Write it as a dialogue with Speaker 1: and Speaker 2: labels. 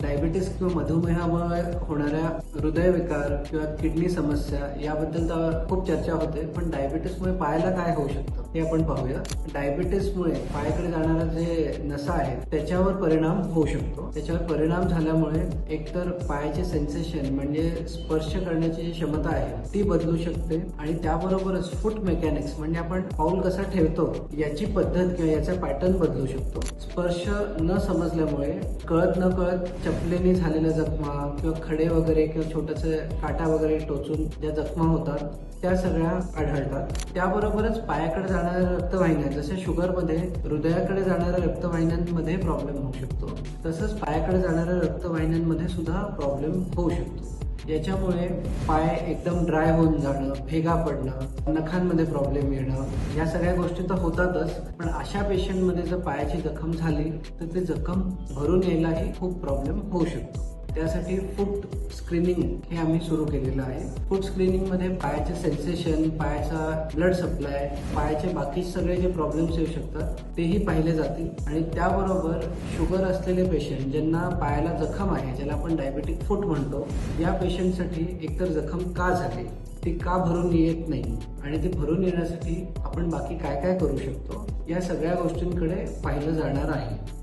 Speaker 1: Diabetes किंवा मधुमेहामुळे होणाऱ्या हृदयविकार किंवा किडनी समस्या याबद्दल तर खूप चर्चा होते, पण डायबिटीसमुळे पायाला काय होऊ शकतं हे आपण पाहूया. डायबिटीसमुळे पायाकडे जाणारा जे नसा आहे त्याच्यावर परिणाम होऊ शकतो. त्याच्यावर परिणाम झाल्यामुळे एकतर पायाचे सेन्सेशन म्हणजे स्पर्श करण्याची जी क्षमता आहे ती बदलू शकते आणि त्याबरोबरच फूट मेकॅनिक्स म्हणजे आपण पाऊल कसा ठेवतो याची पद्धत किंवा याचा पॅटर्न बदलू शकतो. स्पर्श न समजल्यामुळे कळत न कळत चपलेने झालेल्या जखमा किंवा खडे वगैरे किंवा छोटसे काटा वगैरे टोचून ज्या जखमा होतात त्या सगळ्या आढळतात. त्याबरोबरच पायाकडे जाणाऱ्या रक्तवाहिन्या जसे शुगरमध्ये हृदयाकडे जाणाऱ्या रक्तवाहिन्यांमध्ये प्रॉब्लेम होऊ शकतो, तसंच पायाकडे जाणाऱ्या रक्तवाहिन्यांमध्ये सुद्धा प्रॉब्लेम होऊ शकतो. याच्यामुळे पाय एकदम ड्राय होऊन जाणं, भेगा पडणं, नखांमध्ये प्रॉब्लेम येणं या सगळ्या गोष्टी तर होतातच, पण अशा पेशंटमध्ये जर पायाची जखम झाली तर ते जखम भरून यायलाही खूप प्रॉब्लेम होऊ शकतो. त्यासाठी फूट स्क्रीनिंग हे आम्ही सुरू केलेलं आहे. फूट स्क्रीनिंगमध्ये पायाचे सेन्सेशन, पायाचा ब्लड सप्लाय, पायाचे बाकी सगळे जे प्रॉब्लेम्स येऊ शकतात तेही पाहिले जातील आणि त्याबरोबर शुगर असलेले पेशंट ज्यांना पायाला जखम आहे, ज्याला आपण डायबेटिक फूट म्हणतो, या पेशंटसाठी एकतर जखम का झाली, ती का भरून येत नाही आणि ती भरून येण्यासाठी आपण बाकी काय काय करू शकतो या सगळ्या गोष्टींकडे पाहिलं जाणार आहे.